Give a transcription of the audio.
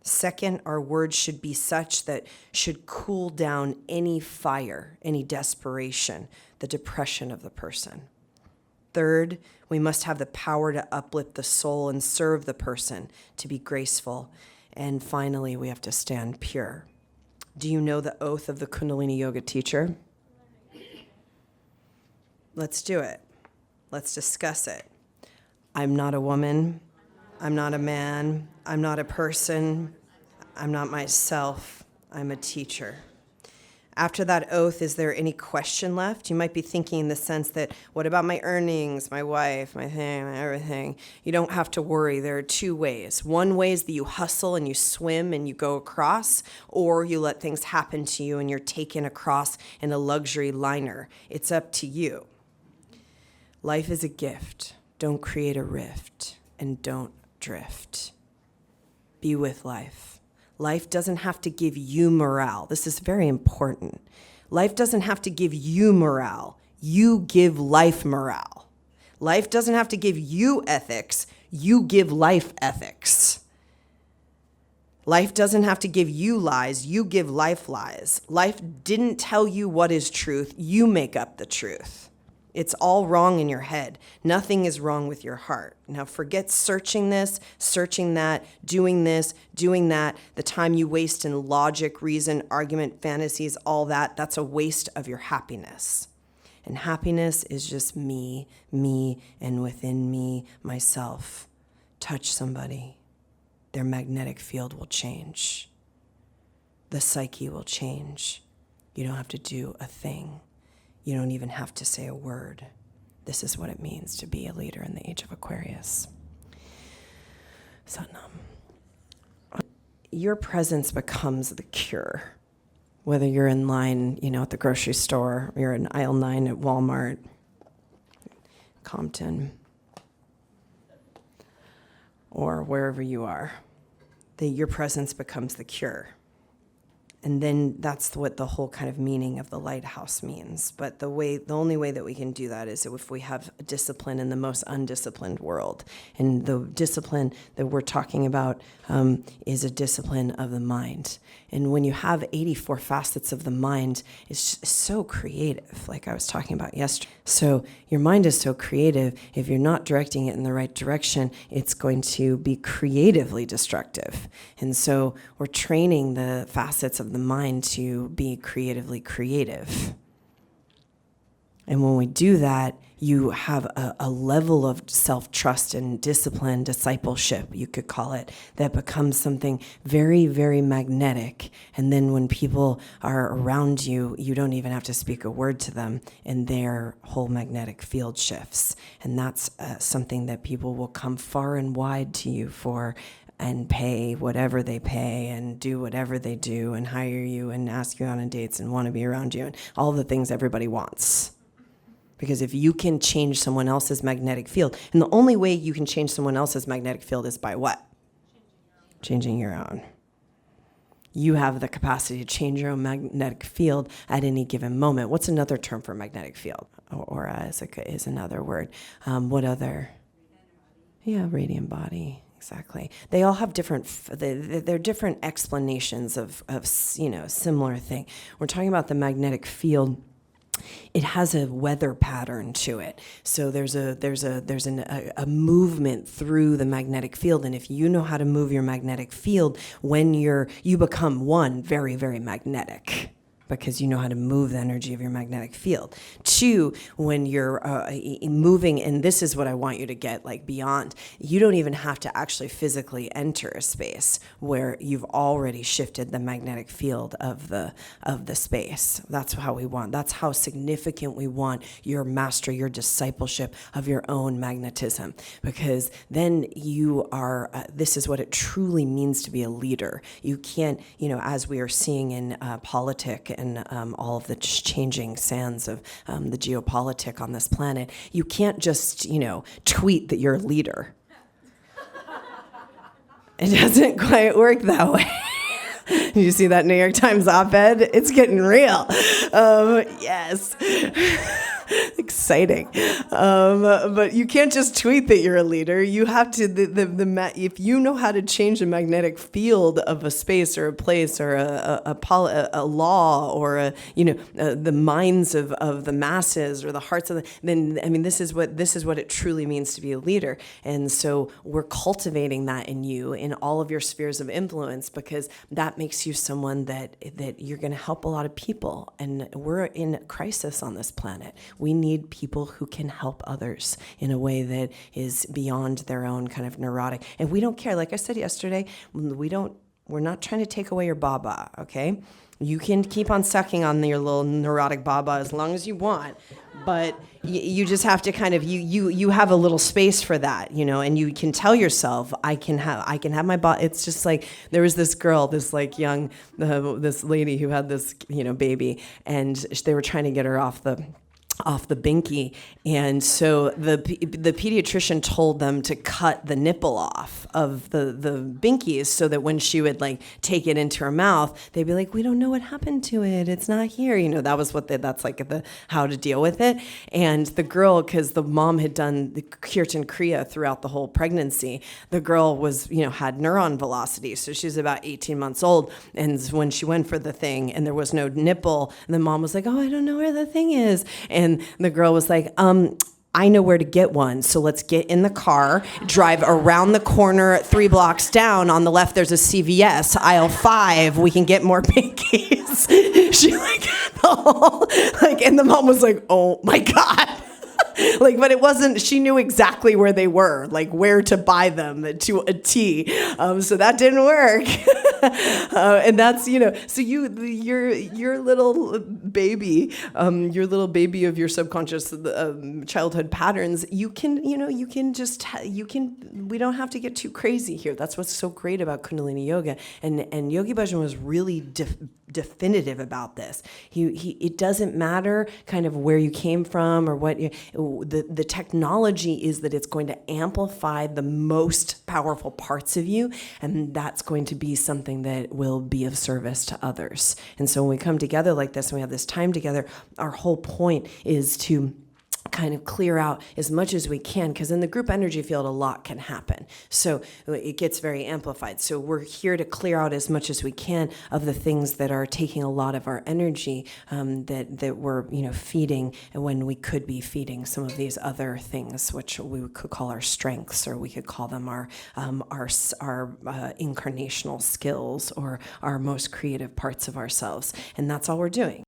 Second, our words should be such that should cool down any fire, any desperation, the depression of the person. Third, we must have the power to uplift the soul and serve the person, to be graceful. And finally, we have to stand pure. Do you know the oath of the Kundalini yoga teacher? Let's do it. Let's discuss it. I'm not a woman. I'm not a man. I'm not a person. I'm not myself. I'm a teacher. After that oath, is there any question left? You might be thinking in the sense that, what about my earnings, my wife, my thing, my everything? You don't have to worry. There are two ways. One way is that you hustle and you swim and you go across, or you let things happen to you and you're taken across in a luxury liner. It's up to you. Life is a gift. Don't create a rift, and don't drift. Be with life. Life doesn't have to give you morale. This is very important. Life doesn't have to give you morale. You give life morale. Life doesn't have to give you ethics. You give life ethics. Life doesn't have to give you lies. You give life lies. Life didn't tell you what is truth. You make up the truth. It's all wrong in your head. Nothing is wrong with your heart. Now forget searching this, searching that, doing this, doing that. The time you waste in logic, reason, argument, fantasies, all that, that's a waste of your happiness. And happiness is just me, and within me, myself. Touch somebody. Their magnetic field will change. The psyche will change. You don't have to do a thing. You don't even have to say a word. This is what it means to be a leader in the age of Aquarius. Satnam. Your presence becomes the cure. Whether you're in line, at the grocery store, or you're in aisle 9 at Walmart, Compton, or wherever you are, your presence becomes the cure. And then that's what the whole kind of meaning of the lighthouse means. But the only way that we can do that is if we have a discipline in the most undisciplined world. And the discipline that we're talking about is a discipline of the mind. And when you have 84 facets of the mind, it's so creative, like I was talking about yesterday. So your mind is so creative. If you're not directing it in the right direction, it's going to be creatively destructive. And so we're training the facets of the mind to be creatively creative. And when we do that, you have a level of self-trust and discipline, discipleship, you could call it, that becomes something very, very magnetic. And then when people are around you, you don't even have to speak a word to them, and their whole magnetic field shifts. And that's something that people will come far and wide to you for, and pay whatever they pay, and do whatever they do, and hire you, and ask you on dates, and want to be around you, and all the things everybody wants. Because if you can change someone else's magnetic field, and the only way you can change someone else's magnetic field is by what? Changing your own. You have the capacity to change your own magnetic field at any given moment. What's another term for magnetic field? Aura is another word. What other? Yeah, radiant body. Exactly. They all have different, they're different explanations of similar thing. We're talking about the magnetic field. It has a weather pattern to it. So there's a movement through the magnetic field. And if you know how to move your magnetic field, when you become one, very, very magnetic, because you know how to move the energy of your magnetic field. 2, when you're moving, and this is what I want you to get beyond, you don't even have to actually physically enter a space where you've already shifted the magnetic field of the space. That's how we want. That's how significant we want your mastery, your discipleship of your own magnetism, because then you are, this is what it truly means to be a leader. You can't, as we are seeing in politics and all of the changing sands of the geopolitics on this planet, you can't just, tweet that you're a leader. It doesn't quite work that way. You see that New York Times op-ed? It's getting real. Yes. Exciting. But you can't just tweet that you're a leader. You have to, if you know how to change the magnetic field of a space or a place or a law or the minds of the masses or the hearts of then I mean this is what it truly means to be a leader. And so we're cultivating that in you in all of your spheres of influence, because that makes you someone that you're going to help a lot of people. And we're in crisis on this planet. We need people who can help others in a way that is beyond their own kind of neurotic. And we don't care. Like I said yesterday, we're not trying to take away your baba, okay? You can keep on sucking on your little neurotic baba as long as you want, but you just have to kind of you have a little space for that, and you can tell yourself, I can have my baba. It's just like there was this girl, this like young, this lady who had this baby, and they were trying to get her off the binky, and so the pediatrician told them to cut the nipple off of the binkies so that when she would like take it into her mouth, they'd be like, we don't know what happened to it, it's not here. That was that's like the how to deal with it. And the girl, because the mom had done the kirtan kriya throughout the whole pregnancy, the girl was had neuron velocity, so she's about 18 months old, and when she went for the thing and there was no nipple, and the mom was like, oh, I don't know where the thing is. And the girl was like, I know where to get one, so let's get in the car, drive around the corner 3 blocks down. On the left, there's a CVS, aisle 5. We can get more pinkies. She and the mom was like, oh my God. But it wasn't, she knew exactly where they were, like where to buy them to a T. So that didn't work. And that's, so your little baby of your subconscious childhood patterns, we don't have to get too crazy here. That's what's so great about Kundalini Yoga. And Yogi Bhajan was really definitive about this. It doesn't matter kind of where you came from or what the technology is, that it's going to amplify the most powerful parts of you, and that's going to be something that will be of service to others. And so when we come together like this and we have this time together, our whole point is to kind of clear out as much as we can, because in the group energy field, a lot can happen. So it gets very amplified. So we're here to clear out as much as we can of the things that are taking a lot of our energy, that we're feeding, and when we could be feeding some of these other things, which we could call our strengths, or we could call them our incarnational skills, or our most creative parts of ourselves. And that's all we're doing.